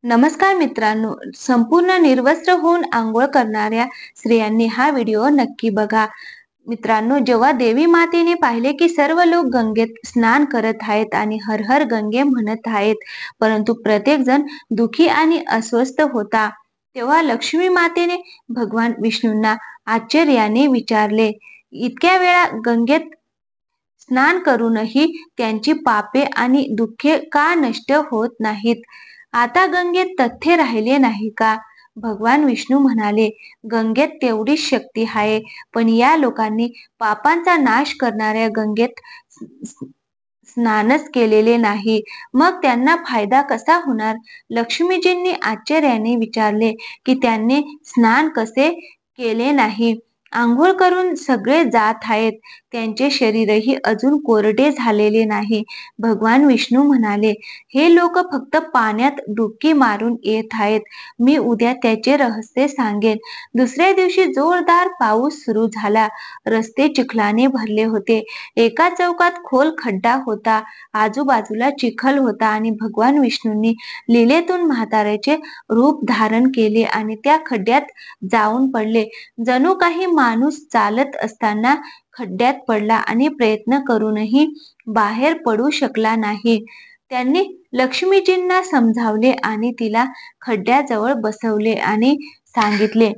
नमस्कार मित्रांनो, संपूर्ण निर्वस्त्र होऊन अंघोळ करणाऱ्या स्त्रियांनी हा व्हिडिओ नक्की बघा. मित्रांनो, जेव्हा देवी मातेने पाहिले की सर्व लोक गंगेत स्नान करत आहेत आणि हर हर गंगे म्हणत आहेत, परंतु प्रत्येक जण दुखी आणि अस्वस्थ होता, तेव्हा लक्ष्मी मातेने भगवान विष्णूंना आश्चर्याने विचारले, इतक्या वेळा गंगेत स्नान करूनही त्यांची पापे आणि दुःखे का नष्ट होत नाहीत? आता गंगेत तथ्य राहिले नाही का? भगवान विष्णू म्हणाले, गंगेत तेवढीच शक्ती आहे, पण या लोकांनी पापांचा नाश करणाऱ्या गंगेत स्नानच केलेले नाही, मग त्यांना फायदा कसा होणार? लक्ष्मीजींनी आश्चर्याने विचारले की त्यांनी स्नान कसे केले नाही? आंघोळ करून सगळे जात आहेत, त्यांचे शरीरही अजून कोरडे झालेले नाही. भगवान विष्णू म्हणाले, हे लोक फक्त पाण्यात डुबकी मारून येत आहेत. मी उद्या त्याचे रहस्य सांगेन. दुसऱ्या दिवशी जोरदार पाऊस सुरू झाला. रस्ते चिखलाने भरले होते. एका चौकात खोल खड्डा होता. आजूबाजूला चिखल होता आणि भगवान विष्णूंनी लीलेतून म्हाताऱ्याचे रूप धारण केले आणि त्या खड्ड्यात जाऊन पडले. जणू काही माणूस चालत असताना खड्ड्यात पडला आणि प्रयत्न करूनही बाहेर पडू शकला नाही. त्यांनी लक्ष्मीजींना समजावले आणि तिला खड्ड्याजवळ बसवले आणि सांगितले,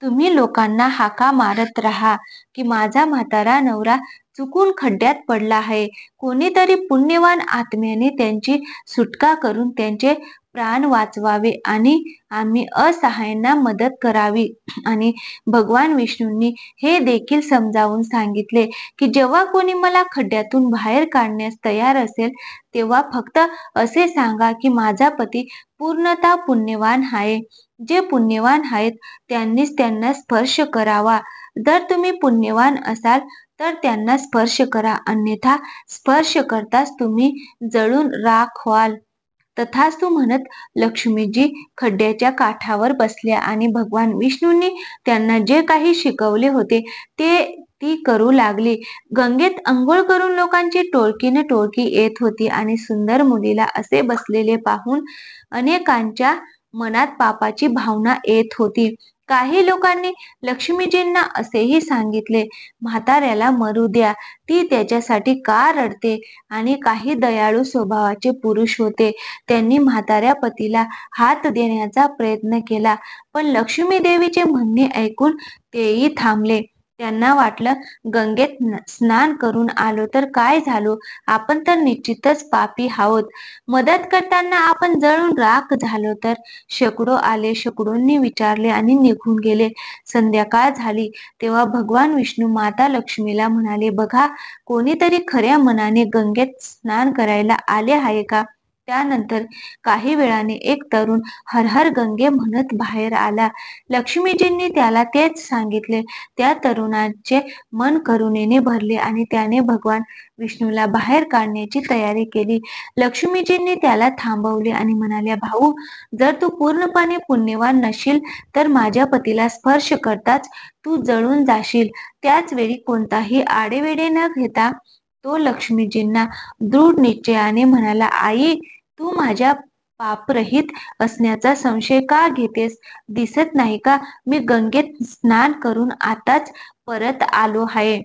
तुम्ही लोकांना हाका मारत राहा की माझा म्हातारा नवरा चुकून खड्ड्यात पडला आहे. कोणीतरी पुण्यवान आत्म्याने त्यांची सुटका करून त्यांचे प्राण वाचवावे आणि आम्ही असहायांना मदत करावी. आणि भगवान विष्णूंनी हे देखील समजावून सांगितले की जेव्हा कोणी मला खड्ड्यातून बाहेर काढण्यास तयार असेल, तेव्हा फक्त असे सांगा की माझा पती पूर्णतः पुण्यवान आहे. जे पुण्यवान आहेत त्यांनीच त्यांना स्पर्श करावा. जर तुम्ही पुण्यवान असाल तर त्यांना स्पर्श करा, अन्यथा स्पर्श करताच तुम्ही जळून राख व्हाल. तथास्तु म्हणत लक्ष्मीजी खड्ड्याच्या काठावर बसल्या आणि भगवान विष्णूंनी त्यांना जे काही शिकवले होते ते ती करू लागली. गंगेत अंघोळ करून लोकांची टोळकीन टोळकी येत होती आणि सुंदर मुलीला असे बसलेले पाहून अनेकांच्या मनात पापाची भावना येत होती. काही लोकांनी लक्ष्मीजींना असेही सांगितले, म्हाताऱ्याला मरू द्या, ती त्याच्यासाठी का रडते? आणि काही दयाळू स्वभावाचे पुरुष होते, त्यांनी म्हाताऱ्या पतीला हात देण्याचा प्रयत्न केला, पण लक्ष्मी देवीचे म्हणणे ऐकून तेही थांबले. त्यांना वाटलं, गंगेत स्नान करून आलो तर काय झालो, आपण तर निश्चितच पापी आहोत. मदत करताना आपण जळून राख झालो तर? शेकडो आले, शेकडोंनी विचारले आणि निघून गेले. संध्याकाळ झाली तेव्हा भगवान विष्णू माता लक्ष्मीला म्हणाले, बघा, कोणीतरी खऱ्या मनाने गंगेत स्नान करायला आले आहे का? त्यानंतर काही वेळाने एक तरुण हर हर गंगे म्हणत बाहेर आला. लक्ष्मीजींनी त्याला तेच सांगितले. त्या तरुणाचे मन करुणेने भरले आणि त्याने भगवान विष्णूला बाहेर काढण्याची तयारी केली. लक्ष्मीजींनी त्याला थांबवले आणि म्हणाल्या, भाऊ, जर तू पूर्णपणे पुण्यवान नशील तर माझ्या पतीला स्पर्श करताच तू जळून जाशील. त्याच वेळी कोणताही आडेवेडे न घेता तो लक्ष्मीजींना दृढ निश्चयाने म्हणाला, आई, तू माझ्या पापरहित असण्याचा संशय का घेतेस? दिसत नाही का मी गंगेत स्नान करून आताच परत आलो आहे?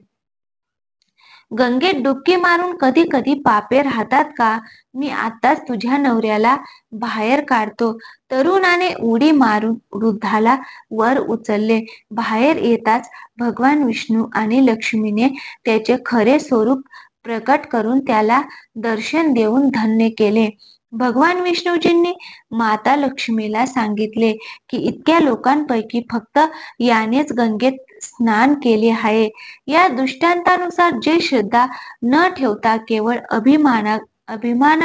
गंगेत डुबकी मारून कधी कधी पापे राहतात का? मी आताच तुझ्या नवऱ्याला बाहेर काढतो. तरुणाने उडी मारून वृद्धाला वर उचलले. बाहेर येताच भगवान विष्णू आणि लक्ष्मीने त्याचे खरे स्वरूप प्रकट करून त्याला दर्शन देऊन धन्य केले. भगवान विष्णूजींनी माता लक्ष्मीला सांगितले की इतक्या लोकांपैकी फक्त यानेच गंगेत स्नान केले आहे. या दृष्टांतानुसार जे श्रद्धा न ठेवता केवळ अभिमान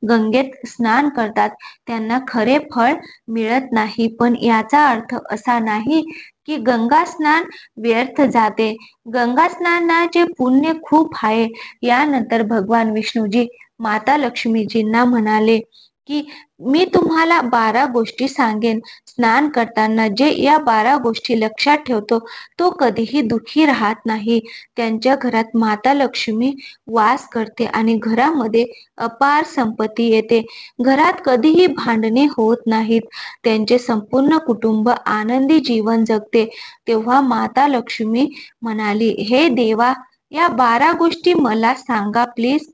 गंगेत स्नान करतात त्यांना खरे फळ मिळत नाही. पण याचा अर्थ असा नाही की गंगा स्नान व्यर्थ जाते. गंगा स्नानाचे पुण्य खूप आहे. यानंतर भगवान विष्णूजी माता लक्ष्मीजींना म्हणाले, की मी तुम्हाला 12 गोष्टी सांगेन. स्नान करताना जे या 12 गोष्टी लक्षात ठेवतो, तो कधीही दुःखी राहत नाही. त्यांच्या घरात माता लक्ष्मी वास करते आणि घरामध्ये अपार संपत्ती येते. घरात कधीही भांडणे होत नाहीत. त्यांचे संपूर्ण कुटुंब आनंदी जीवन जगते. तेव्हा माता लक्ष्मी म्हणाली, "हे देवा, या 12 गोष्टी मला सांगा प्लीज."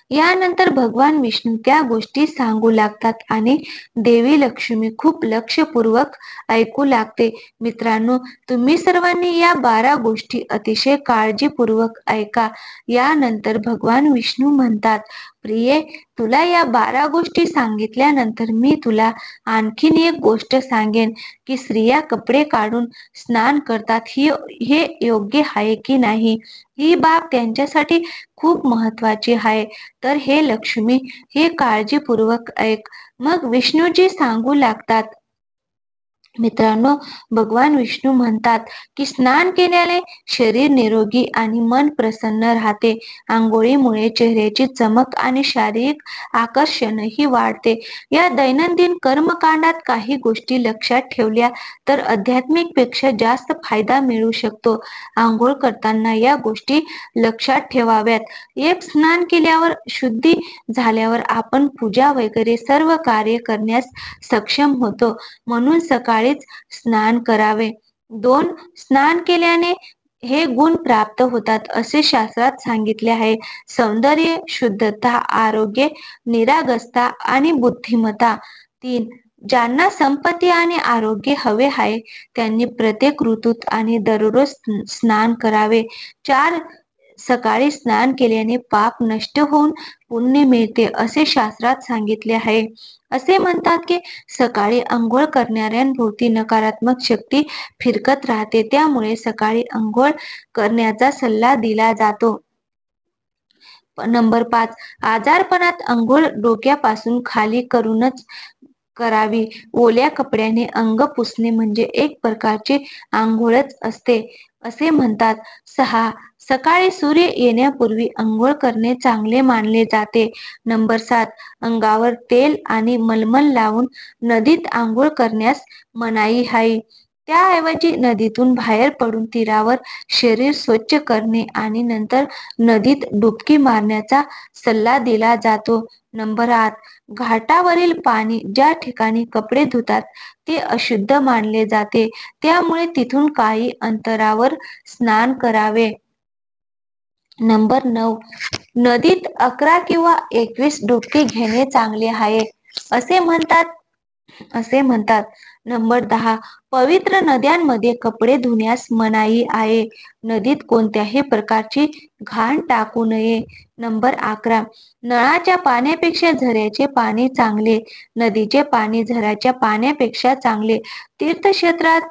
यानंतर भगवान विष्णू त्या गोष्टी सांगू लागतात आणि देवी लक्ष्मी खूप लक्षपूर्वक ऐकू लागते. मित्रांनो, तुम्ही सर्वांनी या 12 गोष्टी अतिशय काळजीपूर्वक ऐका. यानंतर भगवान विष्णू म्हणतात, "प्रिये, तुला या 12 गोष्टी सांगितल्यानंतर मी तुला आणखीन एक गोष्ट सांगेन की स्त्रिया कपडे काढून स्नान करतात हे योग्य आहे की नाही. ही बाब त्यांच्यासाठी खूप महत्वाची आहे. तर हे लक्ष्मी, हे काळजीपूर्वक ऐक." मग विष्णूजी सांगू लागतात. मित्रांनो, भगवान विष्णू म्हणतात की स्नान केल्याने शरीर निरोगी आणि मन प्रसन्न राहते. आंघोळीमुळे चेहऱ्याची चमक आणि शारीरिक आकर्षणही वाढते. या दैनंदिन कर्मकांडात काही गोष्टी लक्षात ठेवल्या तर आध्यात्मिकपेक्षा जास्त फायदा मिळू शकतो. आंघोळ करताना या गोष्टी लक्षात ठेवाव्यात. एक, स्नान केल्यावर, शुद्धी झाल्यावर आपण पूजा वगैरे सर्व कार्य करण्यास सक्षम होतो. म्हणून सकाळीच स्नान करावे. 2, स्नान केल्याने हे गुण प्राप्त होतात असे शास्त्रात सांगितले आहे. सौंदर्य, शुद्धता, आरोग्य, निरागसता आणि बुद्धिमत्ता. 3, ज्यांना संपत्ती आणि आरोग्य हवे आहे त्यांनी प्रत्येक ऋतूत आणि दररोज स्नान करावे. 4, सकाळी स्नान केल्याने पाप नष्ट होऊन पुण्य मिळते असे शास्त्रात सांगितले आहे. असे म्हणतात की सकाळी अंघोळ करणाऱ्यांभोवती नकारात्मक शक्ती फिरकत राहते. त्यामुळे सकाळी अंघोळ करण्याचा सल्ला दिला जातो. नंबर 5, आजारपणात अंघोळ डोक्यापासून खाली करूनच करावी. ओल्या कपड्याने अंग पुसणे म्हणजे एक प्रकारची अंघोळच असते असे म्हणतात. 6, सकाळी सूर्य येण्यापूर्वी अंघोळ करणे चांगले मानले जाते. नंबर 7, अंगावर तेल आणि मलमल लावून नदीत अंघोळ करण्यास मनाई आहे. त्याऐवजी नदीतून बाहेर पडून तीरावर शरीर स्वच्छ करणे आणि नंतर नदीत डुबकी मारण्याचा सल्ला दिला जातो. नंबर 8, घाटावरील पाणी ज्या ठिकाणी कपडे धुतात ते अशुद्ध मानले जाते. त्यामुळे तिथून काही अंतरावर स्नान करावे. नंबर 9, नदीत 11 किंवा 21 डुबकी घेणे चांगले आहे असे म्हणतात. नंबर 10, पवित्र नद्यांमध्ये कपडे धुण्यास मनाई आहे. नदीत कोणत्याही प्रकारची घाण टाकू नये. नंबर 11, नळाच्या पाण्यापेक्षा झऱ्याचे पाणी चांगले. नदीचे पाणी झऱ्याच्या पाण्यापेक्षा चांगले. तीर्थक्षेत्रात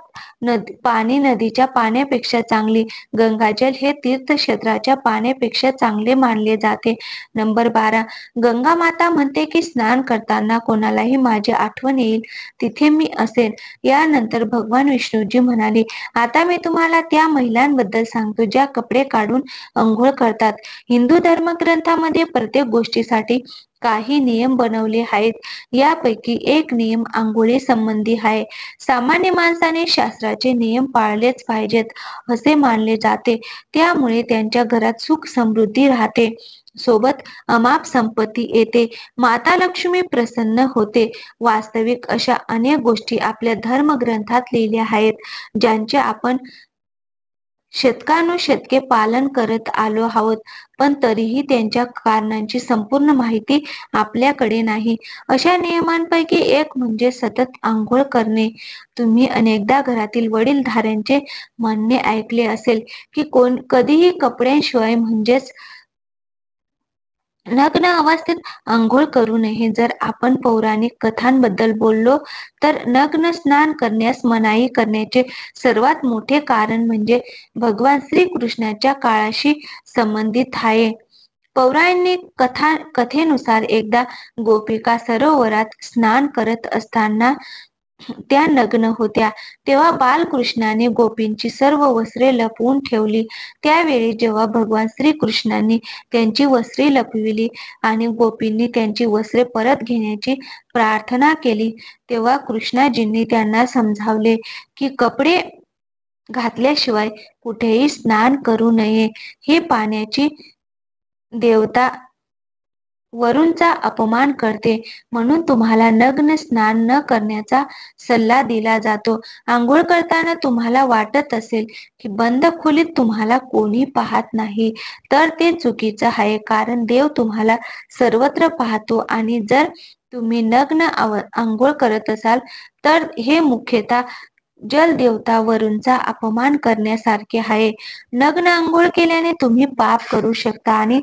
पाणी नदीच्या पाण्यापेक्षा चांगले. गंगाजल हे तीर्थक्षेत्राच्या पाण्यापेक्षा चांगले मानले जाते. नंबर 12, गंगा माता म्हणते की स्नान करताना कोणालाही माझी आठवण येईल तिथे मी असेन. यानंतर भगवान विष्णूजी म्हणाले, आता मी तुम्हाला त्या महिलांबद्दल सांगतो ज्या कपडे काढून अंघोळ करतात. हिंदू धर्मग्रंथामध्ये प्रत्येक गोष्टीसाठी काही नियम बनवले आहेत. यापैकी एक नियम आंघोळी संबंधी आहे. सामान्य माणसाने शास्त्राचे नियम पाळलेच पाहिजेत असे मानले जाते. त्यामुळे त्यांच्या घरात सुख समृद्धी राहते. सोबत अमाप संपत्ती येते. माता लक्ष्मी प्रसन्न होते. वास्तविक अशा अनेक गोष्टी आपल्या धर्मग्रंथात लिहिल्या आहेत, ज्यांचे आपण शतकानुशतके पालन करत आलो आहोत, पण तरीही त्यांच्या कारणांची संपूर्ण माहिती आपल्याकडे नाही. अशा नियमांपैकी एक म्हणजे सतत अंघोळ करणे. तुम्ही अनेकदा घरातील वडीलधाऱ्यांचे म्हणणे ऐकले असेल की कधीही कपड्यांशिवाय म्हणजेच नग्न अवस्थेत अंघोळ करू नये. जर आपण पौराणिक कथांबद्दल बोललो तर नग्न स्नान करण्यास मनाई करण्याचे सर्वात मोठे कारण म्हणजे भगवान श्रीकृष्णाच्या काळाशी संबंधित आहे. पौराणिक कथेनुसार एकदा गोपिका सरोवरात स्नान करत असताना त्या नग्न होत्या. तेव्हा बालकृष्णाने गोपींची सर्व वस्त्रे लपवून ठेवली. त्यावेळी जेव्हा भगवान श्रीकृष्णांनी त्यांची वस्त्रे लपविली आणि गोपींनी त्यांची वस्त्रे परत घेण्याची प्रार्थना केली, तेव्हा कृष्णाजींनी त्यांना समजावले की कपडे घातल्याशिवाय कुठेही स्नान करू नये. हे पाण्याची देवता वरूणचा अपमान करते, म्हणून तुम्हाला नग्न स्नान न करण्याचा सल्ला दिला जातो. आंघोळ करताना तुम्हाला वाटत असेल की बंद खोलीत तुम्हाला कोणी पाहत नाही, तर ते चुकीचं आहे, कारण देव तुम्हाला सर्वत्र पाहतो. आणि जर तुम्ही नग्न आंघोळ करत असाल तर हे मुख्यतः जलदेवता वरूणचा अपमान करण्यासारखे आहे. नग्न आंघोळ केल्याने तुम्ही पाप करू शकता आणि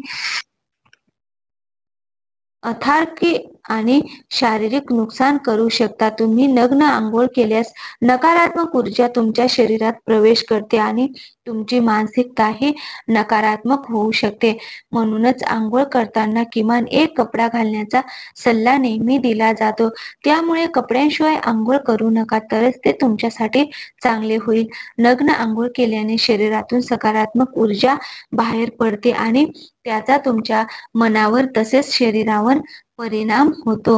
अथार्की आणि शारीरिक नुकसान करू शकता. तुम्ही नग्न आंघोळ केल्यास नकारात्मक ऊर्जा तुमच्या शरीरात प्रवेश करते आणि तुमची मानसिकताही नकारात्मक होऊ शकते. म्हणूनच आंघोळ करताना किमान एक कपडा घालण्याचा सल्ला नेहमी दिला जातो. त्यामुळे कपड्यांशिवाय आंघोळ करू नका, तरच ते तुमच्यासाठी चांगले होईल. नग्न आंघोळ केल्याने शरीरातून सकारात्मक ऊर्जा बाहेर पडते आणि त्याचा तुमच्या मनावर तसेच शरीरावर परिणाम होतो.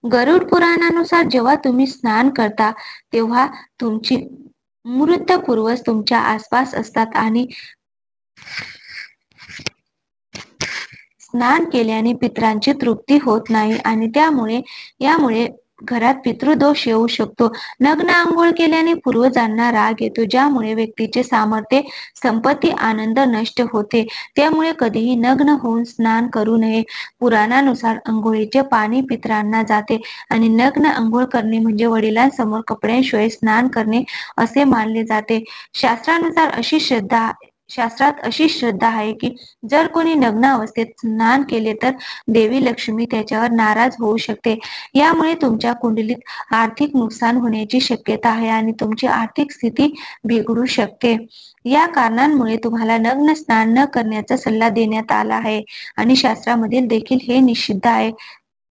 गरुड पुराणानुसार जेव्हा तुम्ही स्नान करता तेव्हा तुमची मृत पूर्वज तुमच्या आसपास असतात आणि स्नान केल्याने पितरांची तृप्ती होत नाही आणि यामुळे घरात पितृदोष येऊ शकतो. नग्न आंघोळ केल्याने पूर्वजांना राग येतो, ज्यामुळे व्यक्तीचे सामर्थ्य, संपत्ती, आनंद नष्ट होते. त्यामुळे कधीही नग्न होऊन स्नान करू नये. पुराणानुसार आंघोळीचे पाणी पितरांना जाते आणि नग्न आंघोळ करणे म्हणजे वडिलांसमोर कपड्यांशिवाय स्नान करणे असे मानले जाते. शास्त्रात अशी श्रद्धा आहे की जर कोणी नग्न अवस्थेत स्नान केले तर देवी लक्ष्मी त्याच्यावर नाराज होऊ शकते. यामुळे तुमच्या कुंडलीत आर्थिक नुकसान होण्याची शक्यता आहे आणि तुमची आर्थिक स्थिती बिघडू शकते. या कारणांमुळे तुम्हाला नग्न स्नान न करण्याचा सल्ला देण्यात आला आहे आणि शास्त्रामध्ये देखील हे निषिद्ध आहे.